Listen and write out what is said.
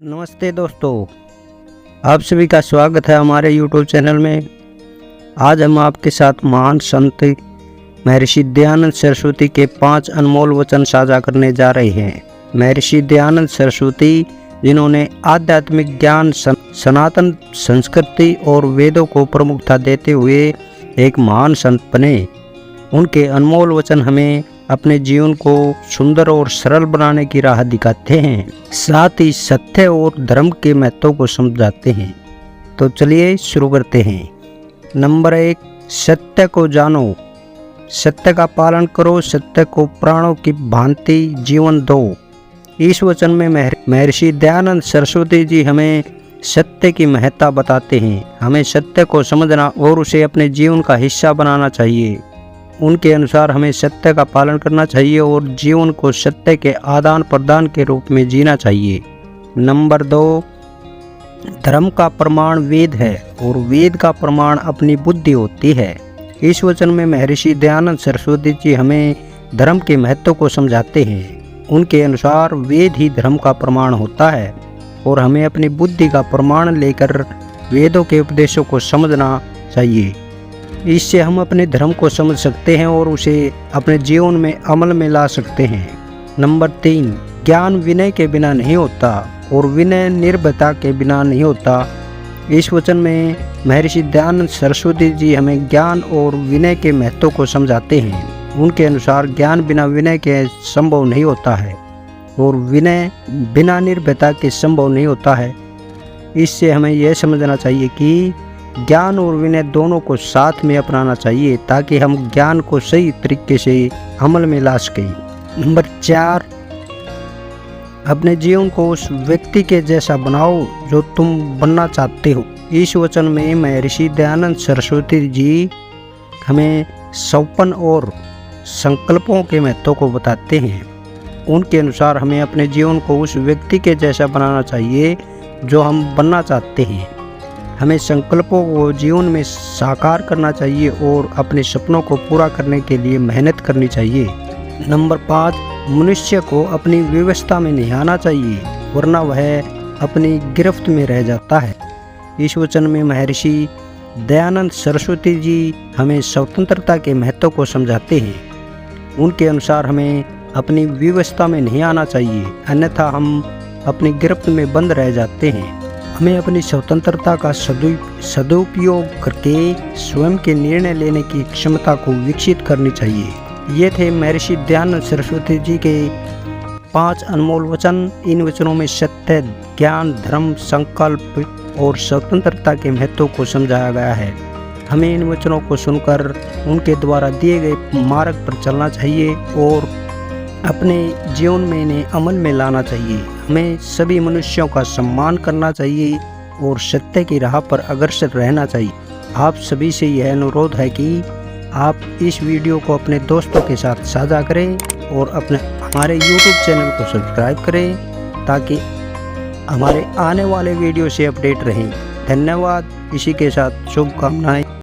नमस्ते दोस्तों, आप सभी का स्वागत है हमारे YouTube चैनल में। आज हम आपके साथ महान संत महर्षि दयानंद सरस्वती के 5 अनमोल वचन साझा करने जा रहे हैं। महर्षि दयानंद सरस्वती, जिन्होंने आध्यात्मिक ज्ञान, सनातन संस्कृति और वेदों को प्रमुखता देते हुए एक महान संत बने, उनके अनमोल वचन हमें अपने जीवन को सुंदर और सरल बनाने की राह दिखाते हैं, साथ ही सत्य और धर्म के महत्व को समझाते हैं। तो चलिए शुरू करते हैं। नंबर 1, सत्य को जानो, सत्य का पालन करो, सत्य को प्राणों की भांति जीवन दो। इस वचन में महर्षि दयानंद सरस्वती जी हमें सत्य की महत्ता बताते हैं। हमें सत्य को समझना और उसे अपने जीवन का हिस्सा बनाना चाहिए। उनके अनुसार हमें सत्य का पालन करना चाहिए और जीवन को सत्य के आदान प्रदान के रूप में जीना चाहिए। नंबर 2, धर्म का प्रमाण वेद है और वेद का प्रमाण अपनी बुद्धि होती है। इस वचन में महर्षि दयानंद सरस्वती जी हमें धर्म के महत्व को समझाते हैं। उनके अनुसार वेद ही धर्म का प्रमाण होता है और हमें अपनी बुद्धि का प्रमाण लेकर वेदों के उपदेशों को समझना चाहिए। इससे हम अपने धर्म को समझ सकते हैं और उसे अपने जीवन में अमल में ला सकते हैं। नंबर 3, ज्ञान विनय के बिना नहीं होता और विनय निर्भयता के बिना नहीं होता। इस वचन में महर्षि दयानंद सरस्वती जी हमें ज्ञान और विनय के महत्व को समझाते हैं। उनके अनुसार ज्ञान बिना विनय के संभव नहीं होता है और विनय बिना निर्भयता के संभव नहीं होता है। इससे हमें यह समझना चाहिए कि ज्ञान और विनय दोनों को साथ में अपनाना चाहिए ताकि हम ज्ञान को सही तरीके से अमल में ला सकें। नंबर 4, अपने जीवन को उस व्यक्ति के जैसा बनाओ जो तुम बनना चाहते हो। इस वचन में महर्षि दयानंद सरस्वती जी हमें सौपन और संकल्पों के महत्व को बताते हैं। उनके अनुसार हमें अपने जीवन को उस व्यक्ति के जैसा बनाना चाहिए जो हम बनना चाहते हैं। हमें संकल्पों को जीवन में साकार करना चाहिए और अपने सपनों को पूरा करने के लिए मेहनत करनी चाहिए। नंबर 5, मनुष्य को अपनी व्यवस्था में नहीं आना चाहिए वरना वह अपनी गिरफ्त में रह जाता है। इस वचन में महर्षि दयानंद सरस्वती जी हमें स्वतंत्रता के महत्व को समझाते हैं। उनके अनुसार हमें अपनी व्यवस्था में नहीं आना चाहिए, अन्यथा हम अपनी गिरफ्त में बंद रह जाते हैं। हमें अपनी स्वतंत्रता का सदुपयोग करके स्वयं के निर्णय लेने की क्षमता को विकसित करनी चाहिए। ये थे महर्षि दयानंद सरस्वती जी के 5 अनमोल वचन। इन वचनों में सत्य, ज्ञान, धर्म, संकल्प और स्वतंत्रता के महत्व को समझाया गया है। हमें इन वचनों को सुनकर उनके द्वारा दिए गए मार्ग पर चलना चाहिए और अपने जीवन में इन्हें अमल में लाना चाहिए। हमें सभी मनुष्यों का सम्मान करना चाहिए और सत्य की राह पर अग्रसर रहना चाहिए। आप सभी से यह अनुरोध है कि आप इस वीडियो को अपने दोस्तों के साथ साझा करें और हमारे YouTube चैनल को सब्सक्राइब करें ताकि हमारे आने वाले वीडियो से अपडेट रहें। धन्यवाद। इसी के साथ शुभकामनाएं।